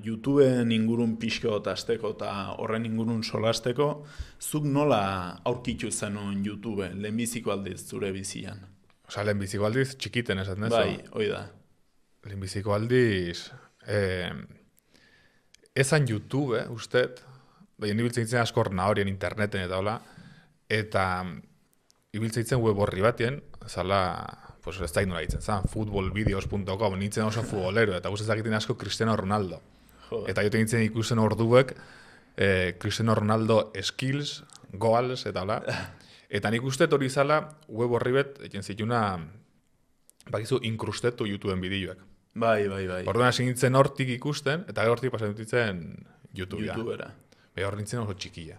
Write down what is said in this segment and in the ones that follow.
YouTubeen ingurun pixko asteko eta horren ingurun solasteko, zuk nola aurkitu zenuen YouTube, lehenbiziko aldiz zure bizian? Osa, lehenbiziko aldiz txikiten esaten ez? Bai, hoi da. Lehenbiziko aldiz... ezan YouTube, ustet, ibiltzen ditzen asko horna horien interneten eta hola, eta ibiltzen ditzen web horri batien, zala, pues ez da nola ditzen, futbolvideos.com, nintzen oso futbolero, eta guztetak egiten asko Cristiano Ronaldo. Joder. Eta joten nintzen ikusten orduek, Cristiano Ronaldo skills, goals, eta hola. Eta nik ustet hori zala, web horri bet, egin zituna, bakizu, inkrustetu YouTubeen bideoak. Bai. Orduan hasi nintzen hortik ikusten, eta hortik pasan nintzen YouTubea. YouTubera. Hor nintzen oso txikia.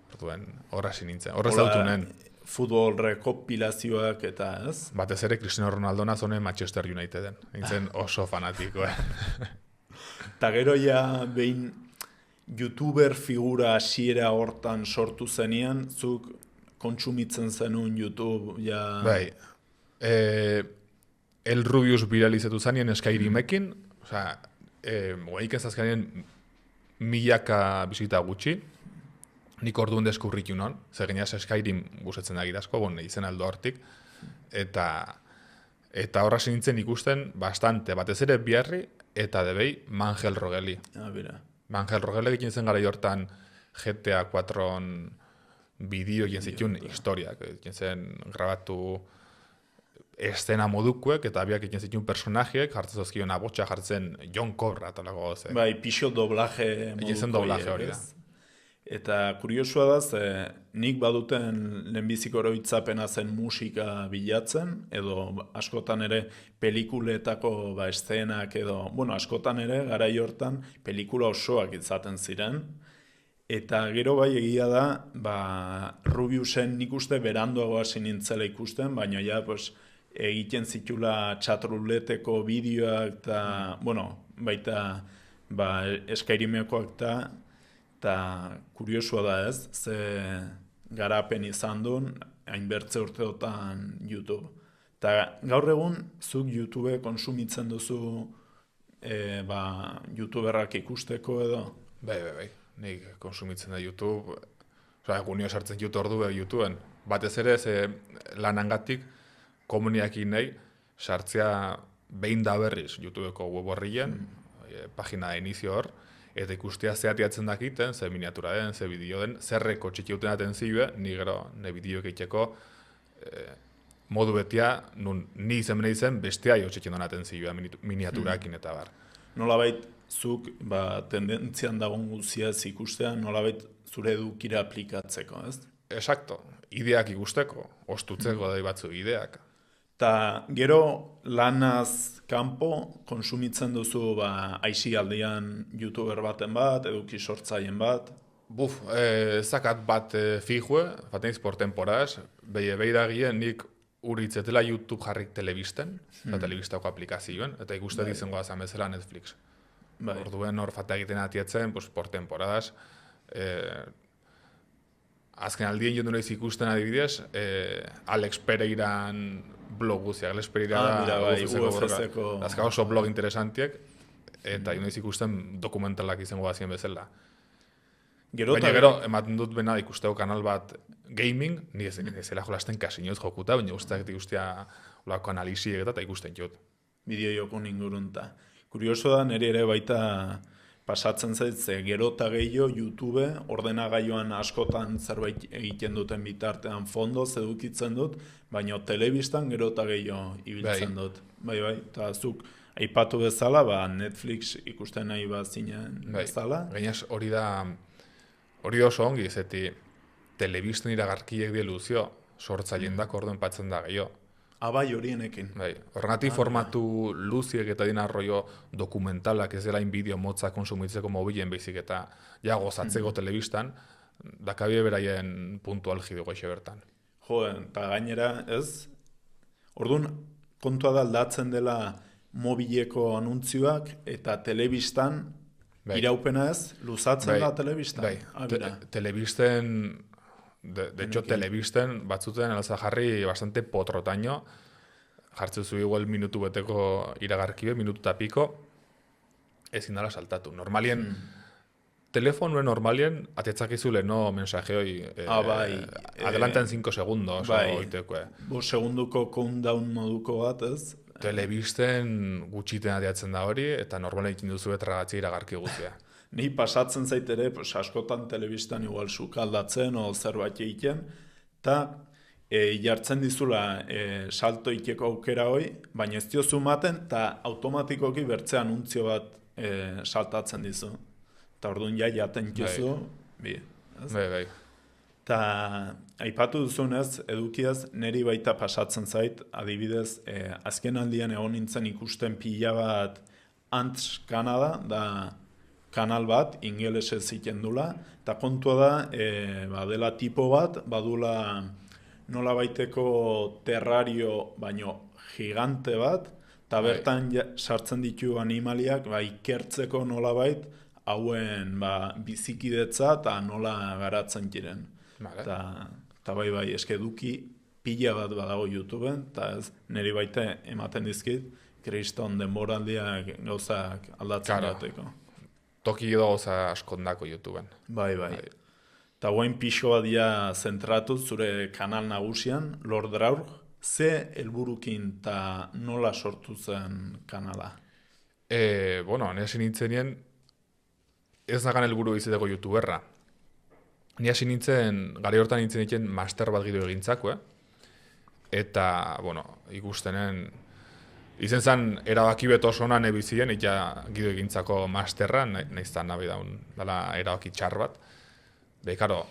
Orduan, hor hasi nintzen. Horrez dautunen. Futbol rekopilazioak eta ez? Batez ere, Cristiano Ronaldo nazonen Manchester Uniteden. Nintzen oso fanatiko, Eta gero ja behin YouTuber figura hasiera hortan sortu zenean, zuk kontsumitzen zenuen YouTube, ja... Bai. El Rubius viralizatu zanien Skyrimekin, osea, guaiken zazkanien milaka bizita gutxi, nik orduan deskurritu non, zer geniaz Skyrim gustatzen da gidazko, izen aldo hortik, eta horra nintzen ikusten bastante, batez ere biharri, eta debei Mangel Rogeli. Bera. Mangel Rogeli egiten zen gara hortan GTA 4-on bideo egin zituen historiak, egin zen grabatu estena modukuek, eta biak egin zituen personajeek, jartzen zozkion abotxa, jartzen John Cobra, talako goze. Bai, pixo doblaje moduko. Egin zen doblaje hori da. Eta kuriosua da, nik baduten lehenbiziko oroitzapena zen musika bilatzen, edo askotan ere pelikuletako eszenak edo, askotan ere garai hortan pelikula osoak izaten ziren. Eta gero bai egia da, Rubiusen nik uste beranduago hasi nintzela ikusten, baina ja, egiten zitula txatruleteko bideoak eta, baita, Skyrimekoak eta kuriosua da ez, ze garapen izan duen, hainbertze urteotan YouTube. Eta gaur egun, zuk YouTube konsumitzen duzu YouTuberrak ikusteko edo? Bai. Nik konsumitzen da YouTube, egunio sartzen jut ordu YouTubeen. Batez ere, ze lanangatik komuniakin nahi, sartzea behin da berriz YouTubeko web horrien, pagina da inizio hor, eta ikustea zeatiatzen dakiten, ze miniatura den, ze bideo den, zerreko txikiuten aten zilue, ni gero, ne bideoek eiteko modu betia, nun ni izen bene izen, bestea jo txikien donaten zilue, miniaturakin eta bar. Nolabait, zuk tendentzian dagoen guziaz ikustea, nolabait zure edukira aplikatzeko, ez? Exacto, ideak ikusteko, ostutzeko da batzu ideak. Ta gero lanaz kanpo konsumitzen duzu aisialdian YouTuber baten bat, eduki sortzaien bat? Zakat bat fijue, bateniz por temporaz, beiragien nik uritzetela YouTube jarrik telebisten, eta telebistako aplikazioen, eta ikusten izango azan bezala Netflix. Orduen hor fata egiten atietzen, por temporadas, azken aldien jondu nahiz ikusten adibidez, Alex Pereiran blog guziak, Alex Pereira da UFC-ko azka oso blog interesantiek, eta jondu nahiz ikusten dokumentalak izango bazien bezala. Baina gero, ematen dut bena ikusteko kanal bat gaming, ni ezela jolasten kasinoz jokuta, baina guztiak ikustea olako analiziek eta ikusten jut. Bideo jokun ingurunta. Kurioso da, nire ere baita pasatzen zaitze, gero eta gehiago YouTube ordenagailuan askotan zerbait egiten duten bitartean fondoz edukitzen dut, baina telebistan gero eta gehiago ibiltzen dut. Bai, eta zuk aipatu bezala, Netflix ikusten nahi zinen bezala. Gainaz hori da oso ongi, zeti telebistan iragarkiek dieluzio, sortzaileen dako orduen patzen da gehiago. Abai horienekin. Horregatik formatu luziek eta dina arroio dokumentalak ez dela inbideo motza konsumitzeko mobilen baizik eta ja gozatzeko telebistan, dakabie beraien puntu algido goixe bertan. Eta gainera ez, orduan kontua da aldatzen dela mobileko anuntzioak eta telebistan iraupena ez, luzatzen da telebistan. Telebisten De hecho, telebisten batzuten alza jarri bastante potrotaino, jartzen zu igual minutu beteko iragarkibe, minutu eta piko, ezin dala saltatu. Normalien, telefonuen normalien, atetzakizule no mensajoi, bai. adelanta en 5 segundos, Bai. oiteko. 5 segunduko countdown moduko bat, ez? Telebisten gutxiten adiatzen da hori, eta normalen ikin duzu etragatzi iragarki guztia. Ni pasatzen zait ere, pues, askotan telebistan igual sukaldatzen o zerbait egiten, eta jartzen dizula salto iteko aukera hoi, baina ez diozu maten, eta automatikoki bertze anuntzio bat saltatzen dizu. Eta orduan jaten diozu, Bai. Eta aipatu duzunez, edukiaz, niri baita pasatzen zait, adibidez, azken aldian egon nintzen ikusten pila bat Ants Kanada, da kanal bat, ingelesez ziten dula, eta kontua da, dela tipo bat, badula nola baiteko terrario, baino gigante bat, eta bertan sartzen ditu animaliak, ikertzeko nolabait, hauen bizikidetza eta nola garatzen diren. Eta bai, eske eduki pila bat badago YouTubeen, eta ez niri baita ematen dizkit, kriston denboraldiak gauzak aldatzen bateko. Toki edo gauza askondako YouTubeen. Bai. Eta guain pixo bat dia zentratu zure kanal nagusian, Lord Draur, ze helburukin eta nola sortu zen kanala? Ni hasi nintzenien, ez nagan helburu izeteko YouTuberra. Ni hasi nintzen, gari hortan nintzen egiten master bat gideo egintzako, Eta, ikustenen, izen zen erabaki beto sonan ebizien, eta gideo egintzako masterra, naiztan nabi daun, dala erabaki txar bat. Karo,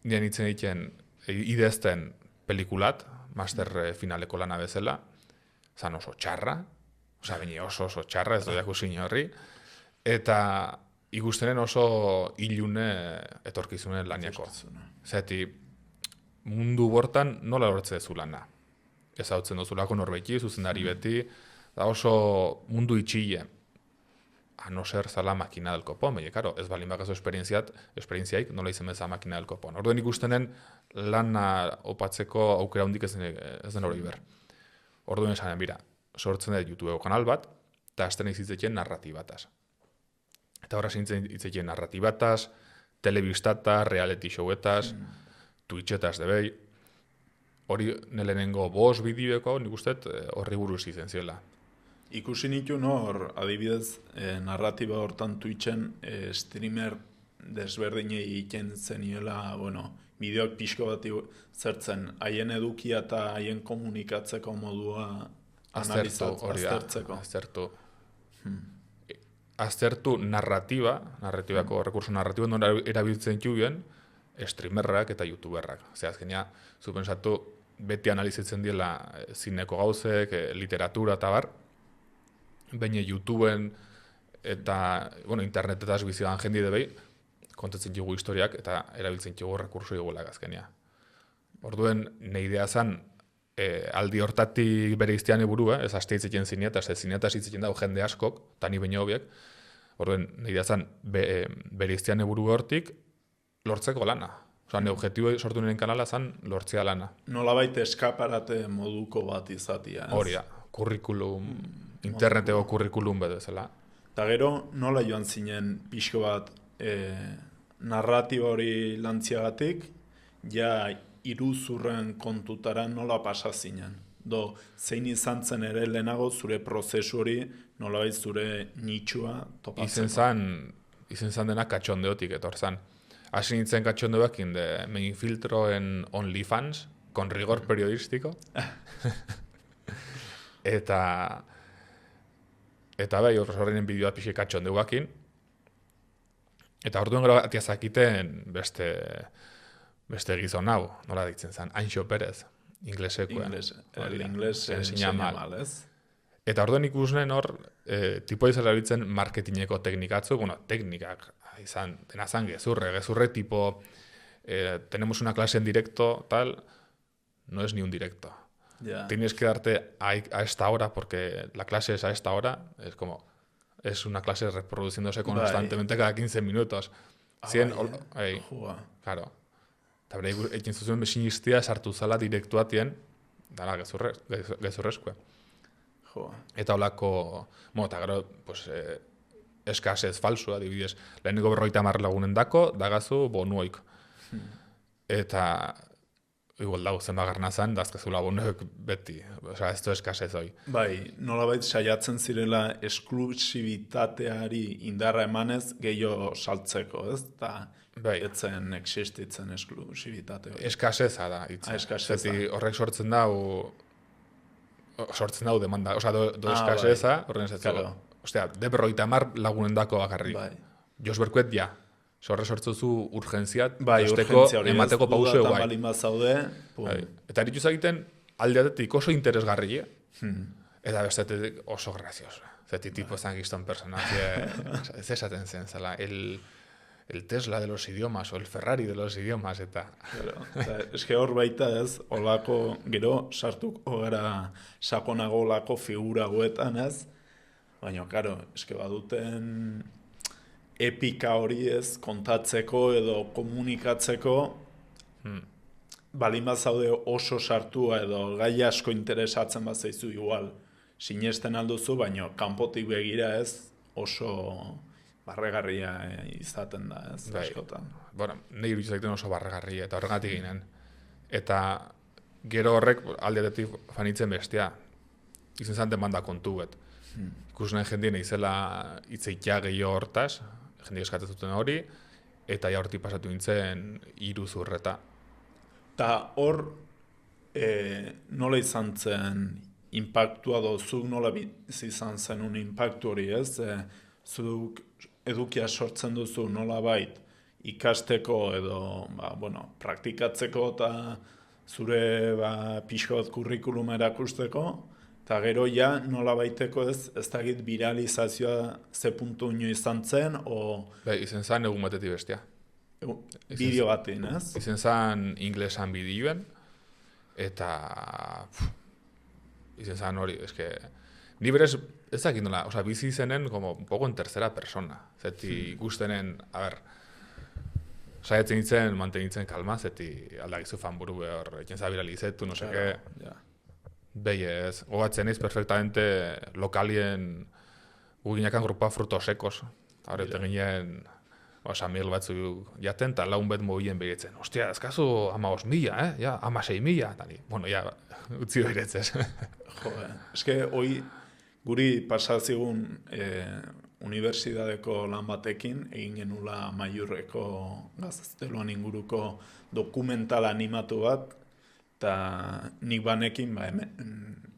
nire nintzen egiten idezten pelikulat, master finaleko lana bezala, zan oso txarra, oso txarra, ez doiak usin horri, eta ikustenen oso ilune etorkizunen laniako. Zeti, mundu bortan nola lortze dezu lana. Ez hau tzen dozulako norbeiki, zuzendari beti, da oso mundu itxile. A no ser zala makina del kopon, baina, karo, ez balin bakazo esperientziaik nola izen beza makina del kopon. Orduen ikustenen lana opatzeko aukera hundik ez den hori ber. Orduen esanen, bira, sortzen dut YouTubeko kanal bat, eta azten izitzetien narratibataz. Eta horra zintzen itzetien narratibataz, telebistataz, reality showetaz, Twitchetaz debei. Hori nelenengo 5 bideoeko, nik uste, horri buruz izen ziela. Ikusi nitu hor, adibidez, narratiba hortan Twitchen streamer desberdinei egiten zeniela, bideoak pixko bat zertzen, haien edukia eta haien komunikatzeko modua aztertzeko. Aztertu narratibako rekurso narratibo nora erabiltzen jubien, streamerrak eta youtuberrak. Azkenia, zu pensatu, beti analizitzen diela zineko gauzek, literatura eta bar, baina YouTubeen eta internetetaz bizioan jendi debei, kontatzen jugu historiak eta erabiltzen jugu rekurso iguelak azkenia. Orduen, nahi idea zan, aldi hortatik bere iztean eburu, ez aste hitzetzen zineataz, ez zineataz hitzetzen dago jende askok, eta ni baino hobiek, orduen, nahi idea zan, bere iztean eburu hortik, lortzeko lana. Nire objektibo sortu niren kanala zan lortzea lana. Nolabait eskaparate moduko bat izatia. Hori da, kurrikulum, interneteko kurrikulum bezala. Eta gero, nola joan zinen pixko bat narratiba hori lantziagatik, ja iruzurren kontutara nola pasa zinen. Zein izan zen ere lehenago zure prozesu hori nolabait zure nitxua topatzeko. Izen zan dena katxondeotik etorzan. Hasi nintzen katxondeoak me infiltro en OnlyFans, con rigor periodístico. Eta bai, horreinen bideoa pixi katxondeuakin. Eta orduan gero atiazakiten beste gizon hau, nola ditzen zen, Anxo Perez, inglesekoa. Ingles enseña mal, ez? Eta orduan ikusnen hor, tipo izan erabiltzen marketingeko teknikatzu, teknikak izan, dena zan gezurre tipo, tenemos una clase en directo, tal, no es ni un directo. Yeah. Tienes que darte a esta hora porque la clase es a esta hora, es una clase reproduciéndose constantemente cada 15 minutos. Claro. Eta bere egin zuzuen besinistia sartu zala direktuatien, dara gezurrezkoa. Jo. Eta holako, eta gero, pues, eskasez falsua, adibidez, lehenengo 50 lagunen dako, dagazu bonuoik. Eta, igual dago zen bagarna zen, dazkezula bonuoik beti, osea, ez du eskasez hoi. Bai, nolabait saiatzen zirela esklusibitateari indarra emanez gehiago saltzeko, ez? Eta Bai. etzen existitzen esklusibitate hori. Eskaseza da, hitza. Eskaseza. Zeti horrek sortzen dau demanda, osea, do eskaseza, horren ez Claro. Ostea, de 50 lagunen dako bakarri. Bai. Jos berkuet, ja. Horre sortzuzu urgentziat, Bai, osteko urgentzia hori emateko pauseu, bai. balin bazaude, pum. Bai. Eta erituz egiten, aldeatetik oso interesgarri, eta bestetik oso grazioso. Zeti tipo zan gizton personaje, ez esaten zen, zela, el Tesla de los idiomas, o el Ferrari de los idiomas, eta... Claro, eske hor baita ez, olako, gero, sartuko gara sakonago olako figura goetan ez, baina, karo, eske baduten epika hori ez, kontatzeko edo komunikatzeko, balin bazaude oso sartua edo gai asko interesatzen bazaizu igual, sinesten alduzu, baina kanpotik begira ez, oso barregarria izaten da ez, askotan. Bueno, nahi iruditzen zaiten oso barregarria, eta horregatik ginen. Eta gero horrek aldeatetik fanitzen bestia. Izen zan demanda kontu bet. Ikusen jendien izela itzeikia gehiago hortaz, jende eskatzen zuten hori, eta ja hortik pasatu nintzen iruzurreta. Eta hor, nola izan zen impactua zuk nola izan zen un impactu hori ez? Zuk edukia sortzen duzu nola bait ikasteko edo praktikatzeko eta zure pixkot kurrikuluma erakusteko, eta gero ja nola baiteko ez dakit viralizazioa ze puntu ino izan zen, o... Bai, izen zan egun batetik bestia. Bideo batin, ez? Izen zan inglesan bideoen, eta... izen zan hori, eske... Ni berez, ez dakit nola, oza, bizi izenen como un poco en tercera persona. Zeti ikustenen, a ver, saiatzen nintzen, mantenitzen kalma, zeti aldagizu fanburu behor, ekin zabiralizetu, no seke... Ja. Beiez, gogatzen eiz perfectamente lokalien guginakan grupa frutos secos. Hore, ginen, Samuel batzu jaten, eta laun bet mobien begitzen. Ostia, ezkazu 15.000, Ja, 16.000, tani. Bueno, ja, utzi behiretzez. Jo, eske, hoi, guri pasazigun unibertsitateko lan batekin, egin genula Maiurreko gazteluan inguruko dokumental animatu bat, eta nik banekin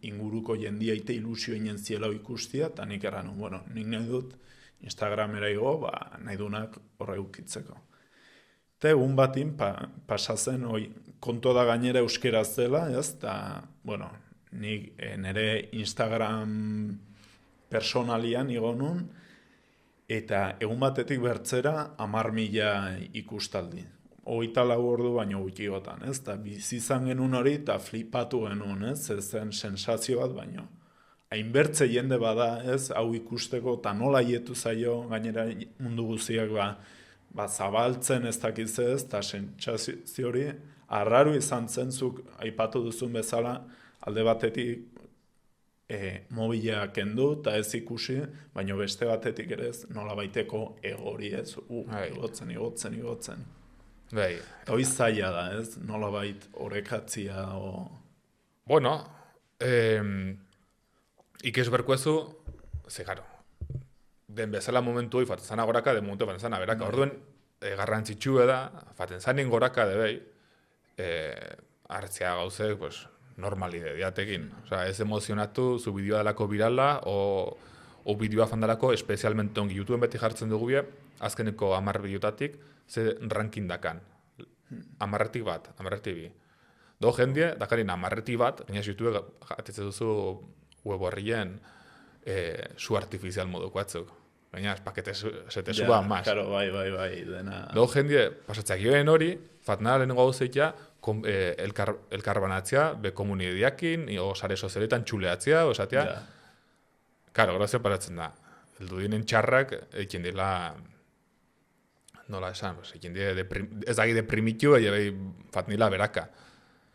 inguruko jendiaite ilusio inen ziela ikustia, eta nik erran, nik nahi dut Instagramera igo, nahi dunak horre ukitzeko. Eta egun batin pasazen, konto da gainera euskeraz dela, ez, eta, nik nire Instagram personalian igo nun, eta egun batetik bertzera 10.000 ikustaldi. 24 ordu baino gutxigotan, ez? Eta bizi izan genuen hori eta flipatu genuen, ez? Ez zen sensazio bat baino. Hainbertze jende bada, ez? Hau ikusteko eta nola hietu zaio, gainera mundu guztiak zabaltzen ez dakiz ez, eta sentsazio hori arraru izan zentzuk aipatu duzun bezala, alde batetik mobila kendu eta ez ikusi, baino beste batetik ere ez nola baiteko egori ez, igotzen. Bai. Eta hori zaila da, ez? Nola bait orekatzia o... Bueno, ikes berkuezu, garo, den bezala momentu hori faten zana goraka, de momentu faten zana beraka. Orduen, garrantzitsu da, faten zanin goraka de behi, hartzea gauzek, pues, normalidadiatekin. Osea, ez emozionatu, zu bideoa dalako virala, o bideoa fandalako, espezialmente ongi YouTubeen beti jartzen dugu bie, azkeneko 10 bideotatik, ze ranking dakan. 10 bat, 10 bi. Do jendie, dakarin 10 bat, gainaz YouTube atetze duzu web horrien su artifizial moduko batzuk. Gainaz, pakete se te suba más. Claro, bai, dena... Do jendie, pasatzak joen hori, fatnara lehenengo gauzeitea, elkarbanatzea, be komunidadiakin, o sare sozialetan txuleatzea, osatea. Karo, grazio paratzen da. Eldu dinen txarrak, ekin dela nola esan, ez dagi deprimitu, bai fatnila beraka.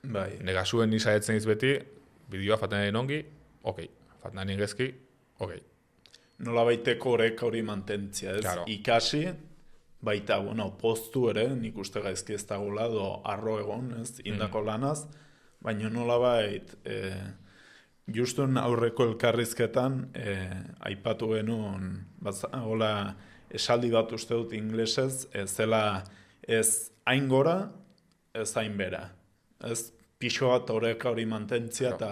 Bai. Negasuen nisaetzen iz beti, bideoa fatnaren ongi, okei. Fatnaren gezki, okei. Nola baiteko oreka hori mantentzia, ez? Claro. Ikasi, baita, postu ere, nik uste gaizki ez dagoela, arro egon, ez? Indako lanaz, baina nola bait, justun aurreko elkarrizketan, aipatu genuen, hola, esaldi bat uste dut inglesez, zela ez hain gora, ez hain bera. Ez pixo bat oreka hori mantentzia eta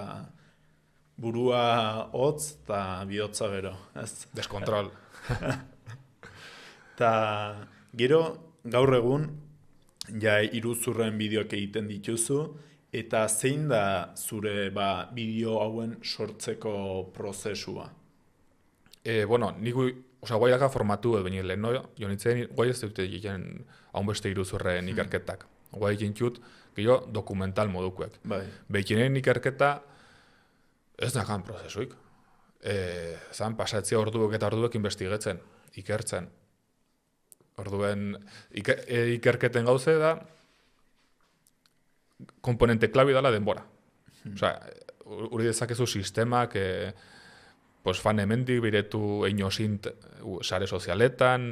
burua hotz eta bihotza bero. Ez? Deskontrol. Eta gero gaur egun, ja iruzurren bideoak egiten dituzu, eta zein da zure bideo hauen sortzeko prozesua? Guaiaka formatu edo baina lehen, jo nintzen, guai ez dute egiten haunbeste iruzurren ikerketak. Guai egin txut, gehiago dokumental modukuek. Bai. Behikinen ikerketa ez nahan prozesuik. Zan, pasatzea orduek eta orduek investigetzen, ikertzen. Orduen, ikerketen gauze da, komponente klabi dela denbora. Osea, hori dezakezu sistemak, fan hemendik, beiretu einosint sare sozialetan,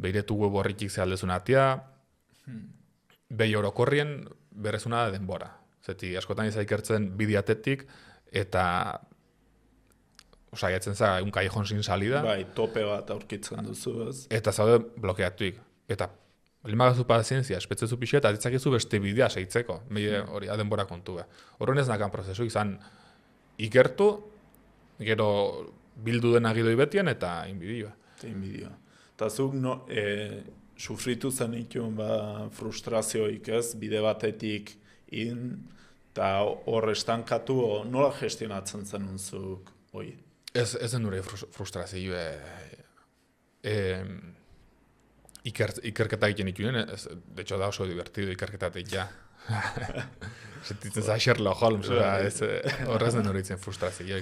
beiretu web horritik zealdezun atia, behi orokorrien berrezuna da denbora. Zeti, askotan ikertzen bidiatetik, eta jatzen za, un callejón sin salida. Bai, tope bat aurkitzen duzu, ez? Eta zaude blokeatuik. Eta limagazu pazientzia, espetzezu pixu eta ditzakezu beste bidea seitzeko. Hori denbora kontu. Horren ez nakan prozesu izan ikertu, gero bildu dena gidoi betien eta inbidioa. Eta zuk sufritu zen itun frustrazioik ez, bide batetik eta hor estankatu, nola gestionatzen zenun zuk hoi? Ez den nure frustrazio ikerketa egiten ikunen, de hecho da oso divertido ikerketatik ja. Sentitzen za Sherlock Holmes, horrez den nure itzen frustrazio.